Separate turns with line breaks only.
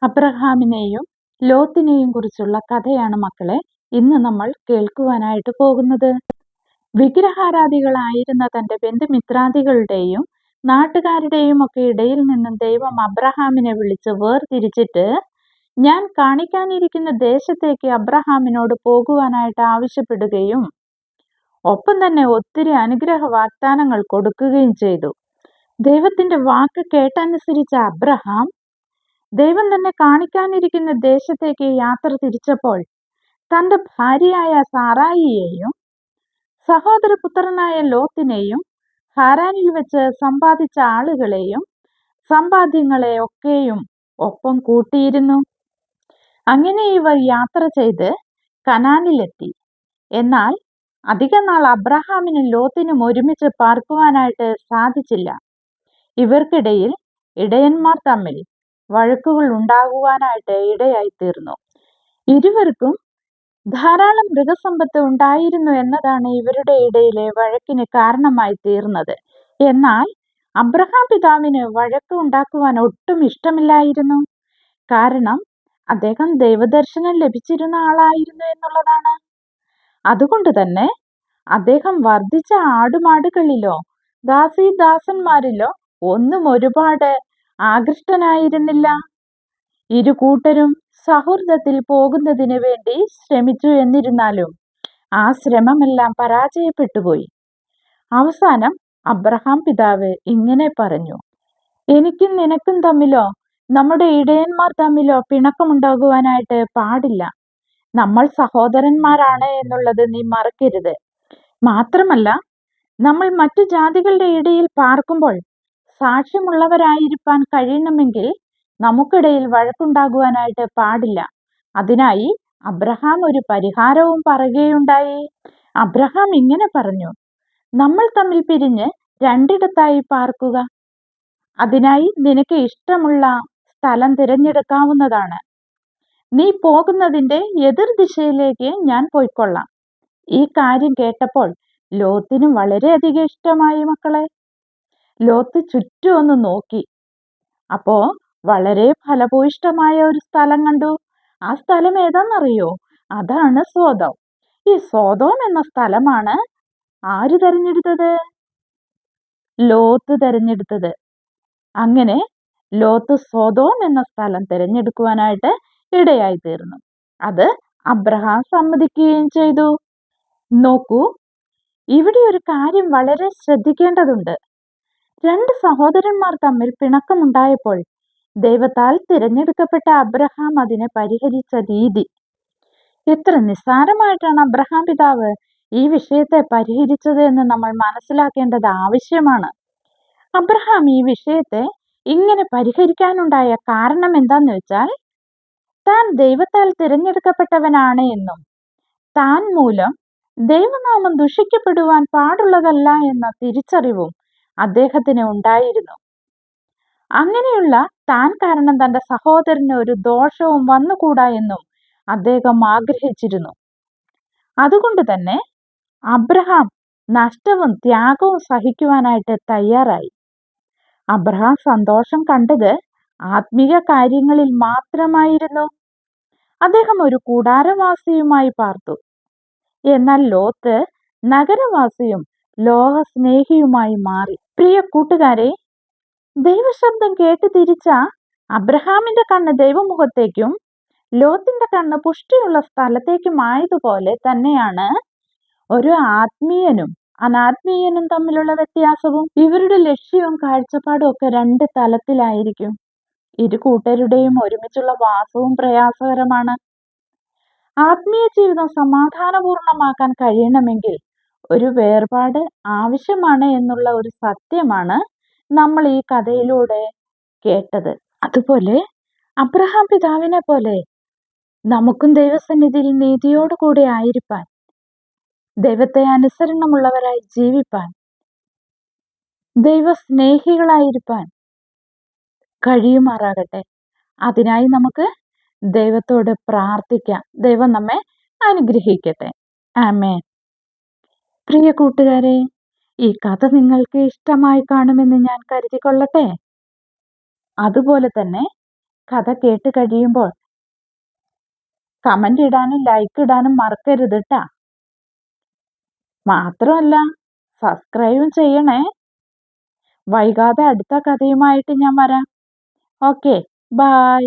അബ്രഹാമിനെയും ലോത്തിനെയും കുറിച്ചുള്ള കഥയാണ് മക്കളെ ഇന്ന് നമ്മൾ കേൾക്കുവാനായിട്ട് പോകുന്നത്. വിഗ്രഹാരാധികളായിരുന്ന തന്റെ ബന്ധുമിത്രാദികളുടെയും നാട്ടുകാരുടെയും ഒക്കെ ഇടയിൽ നിന്നും ദൈവം അബ്രഹാമിനെ വിളിച്ച് വേർതിരിച്ചിട്ട് ഞാൻ കാണിക്കാനിരിക്കുന്ന ദേശത്തേക്ക് അബ്രഹാമിനോട് പോകുവാനായിട്ട് ആവശ്യപ്പെടുകയും ഒപ്പം തന്നെ ഒത്തിരി അനുഗ്രഹ വാഗ്ദാനങ്ങൾ കൊടുക്കുകയും ചെയ്തു. ദൈവത്തിന്റെ വാക്ക് കേട്ടനുസരിച്ച അബ്രഹാം ദൈവം തന്നെ കാണിക്കാനിരിക്കുന്ന ദേശത്തേക്ക് യാത്ര തിരിച്ചപ്പോൾ തന്റെ ഭാര്യയായ സാറായിയെയും സഹോദരപുത്രനായ ലോത്തിനെയും ഹാരാനിൽ വെച്ച് സമ്പാദിച്ച ആളുകളെയും സമ്പാദ്യങ്ങളെ ഒക്കെയും ഒപ്പം കൂട്ടിയിരുന്നു. അങ്ങനെ ഇവർ യാത്ര ചെയ്ത് കനാനിലെത്തി. എന്നാൽ അധിക നാൾ അബ്രഹാമിനും ലോത്തിനും ഒരുമിച്ച് പാർക്കുവാനായിട്ട് സാധിച്ചില്ല. ഇവർക്കിടയിൽ ഇടയന്മാർ തമ്മിൽ വഴക്കുകൾ ഉണ്ടാകുവാനായിട്ട് ഇടയായി തീർന്നു. ഇരുവർക്കും ധാരാളം മൃഗസമ്പത്ത് ഉണ്ടായിരുന്നു എന്നതാണ് ഇവരുടെ ഇടയിലെ വഴക്കിന് കാരണമായി തീർന്നത്. എന്നാൽ അബ്രഹാം പിതാവിന് വഴക്ക് ഉണ്ടാക്കുവാൻ ഒട്ടും ഇഷ്ടമില്ലായിരുന്നു. കാരണം അദ്ദേഹം ദൈവദർശനം ലഭിച്ചിരുന്ന ആളായിരുന്നു എന്നുള്ളതാണ്. അതുകൊണ്ട് തന്നെ അദ്ദേഹം വർദ്ധിച്ച ആടുമാടുകളിലോ ദാസീദാസന്മാരിലോ ഒന്നും ഒരുപാട് ആകൃഷ്ടനായിരുന്നില്ല. ഇരു കൂട്ടരും സൗഹൃദത്തിൽ പോകുന്നതിന് വേണ്ടി ശ്രമിച്ചു. എന്നിരുന്നാലും ആ ശ്രമമെല്ലാം പരാജയപ്പെട്ടുപോയി. അവസാനം അബ്രഹാം പിതാവ് ഇങ്ങനെ പറഞ്ഞു: എനിക്കും നിനക്കും തമ്മിലോ നമ്മുടെ ഇടയന്മാർ തമ്മിലോ പിണക്കമുണ്ടാകുവാനായിട്ട് പാടില്ല. നമ്മൾ സഹോദരന്മാരാണ് എന്നുള്ളത് നീ മറക്കരുത്. മാത്രമല്ല, നമ്മൾ മറ്റു ജാതികളുടെ ഇടയിൽ പാർക്കുമ്പോൾ സാക്ഷ്യമുള്ളവരായിരിക്കാൻ കഴിയണമെങ്കിൽ നമുക്കിടയിൽ വഴക്കുണ്ടാകുവാനായിട്ട് പാടില്ല. അതിനായി അബ്രഹാം ഒരു പരിഹാരവും പറയുകയുണ്ടായി. അബ്രഹാം ഇങ്ങനെ പറഞ്ഞു: നമ്മൾ തമ്മിൽ പിരിഞ്ഞ് രണ്ടിടത്തായി പാർക്കുക. അതിനായി നിനക്ക് ഇഷ്ടമുള്ള സ്ഥലം തിരഞ്ഞെടുക്കാവുന്നതാണ്. നീ പോകുന്നതിന്റെ എതിർ ദിശയിലേക്ക് ഞാൻ പോയിക്കൊള്ളാം. ഈ കാര്യം കേട്ടപ്പോൾ ലോത്തിനും വളരെയധികം ഇഷ്ടമായി മക്കളെ. ലോത്ത് ചുറ്റും ഒന്ന് നോക്കി. അപ്പോ വളരെ ഫലഭൂയിഷ്ടമായ ഒരു സ്ഥലം കണ്ടു. ആ സ്ഥലം ഏതാണെന്നറിയോ? അതാണ് സോദോം. ഈ സോദോം എന്ന സ്ഥലമാണ് ആര് തെരഞ്ഞെടുത്തത്? ലോത്ത് തെരഞ്ഞെടുത്തത്. അങ്ങനെ ലോത്ത് സോദോം എന്ന സ്ഥലം തിരഞ്ഞെടുക്കുവാനായിട്ട് ഇടയായി തീർന്നു. അത് അബ്രഹാം സമ്മതിക്കുകയും ചെയ്തു. നോക്കൂ, ഇവിടെ ഒരു കാര്യം വളരെ ശ്രദ്ധിക്കേണ്ടതുണ്ട്. രണ്ട് സഹോദരന്മാർ തമ്മിൽ പിണക്കമുണ്ടായപ്പോൾ ദൈവത്താൽ തിരഞ്ഞെടുക്കപ്പെട്ട അബ്രഹാം അതിനെ പരിഹരിച്ച രീതി എത്ര നിസ്സാരമായിട്ടാണ് അബ്രഹാം പിതാവ് ഈ വിഷയത്തെ പരിഹരിച്ചത് എന്ന് നമ്മൾ മനസ്സിലാക്കേണ്ടത് ആവശ്യമാണ്. അബ്രഹാം ഈ വിഷയത്തെ ഇങ്ങനെ പരിഹരിക്കാനുണ്ടായ കാരണം എന്താന്ന് വെച്ചാൽ, താൻ ദൈവത്താൽ തിരഞ്ഞെടുക്കപ്പെട്ടവനാണ് എന്നും താൻ മൂലം ദൈവനാമം ദുഷിക്കപ്പെടുവാൻ പാടുള്ളതല്ല എന്ന തിരിച്ചറിവും അദ്ദേഹത്തിന് ഉണ്ടായിരുന്നു. അങ്ങനെയുള്ള താൻ കാരണം തന്റെ സഹോദരന് ഒരു ദോഷവും വന്നുകൂടാ എന്നും അദ്ദേഹം ആഗ്രഹിച്ചിരുന്നു. അതുകൊണ്ട് തന്നെ അബ്രഹാം നഷ്ടവും ത്യാഗവും സഹിക്കുവാനായിട്ട് തയ്യാറായി. അബ്രഹാം സന്തോഷം കണ്ടത് ആത്മീയ കാര്യങ്ങളിൽ മാത്രമായിരുന്നു. അദ്ദേഹം ഒരു കൂടാരവാസിയുമായി പാർത്തു. എന്നാൽ ലോത്ത് നഗരവാസിയും ലോകസ്നേഹിയുമായി മാറി. പ്രിയ കൂട്ടുകാരെ, ദൈവശബ്ദം കേട്ട് തിരിച്ച അബ്രഹാമിന്റെ കണ്ണ് ദൈവമുഖത്തേക്കും ലോത്തിന്റെ കണ്ണ് പുഷ്ടിയുള്ള സ്ഥലത്തേക്കും ആയതുപോലെ തന്നെയാണ് ഒരു ആത്മീയനും അനാത്മീയനും തമ്മിലുള്ള വ്യത്യാസവും. ഇവരുടെ ലക്ഷ്യവും കാഴ്ചപ്പാടും ഒക്കെ രണ്ട് തലത്തിലായിരിക്കും. ഇരു കൂട്ടരുടെയും ഒരുമിച്ചുള്ള വാസവും പ്രയാസകരമാണ്. ആത്മീയ ജീവിതം സമാധാനപൂർണമാക്കാൻ കഴിയണമെങ്കിൽ ഒരു വേർപാട് ആവശ്യമാണ് എന്നുള്ള ഒരു സത്യമാണ് നമ്മൾ ഈ കഥയിലൂടെ കേട്ടത്. അതുപോലെ അബ്രഹാം പിതാവിനെ പോലെ നമുക്കും ദൈവസന്നിധിയിൽ നീതിയോടുകൂടെ ആയിരിക്കാൻ, ദൈവത്തെ അനുസരണമുള്ളവരായി ജീവിപ്പാൻ, ദൈവസ്നേഹികളായിരിക്കാൻ കഴിയുമാറാകട്ടെ. അതിനായി നമുക്ക് ദൈവത്തോട് പ്രാർത്ഥിക്കാം. ദൈവം നമ്മെ അനുഗ്രഹിക്കട്ടെ. ആമേൻ. പ്രിയ കൂട്ടുകാരെ, ഈ കഥ നിങ്ങൾക്ക് ഇഷ്ടമായി കാണുമെന്ന് ഞാൻ കരുതിക്കൊള്ളട്ടെ. അതുപോലെ തന്നെ കഥ കേട്ട് കഴിയുമ്പോൾ കമന്റ് ഇടാനും ലൈക്ക് ഇടാനും മറക്കരുത് ട്ടാ. മാത്രമല്ല സബ്സ്ക്രൈബും ചെയ്യണേ. വൈകാതെ അടുത്ത കഥയുമായിട്ട് ഞാൻ വരാം. Okay, by.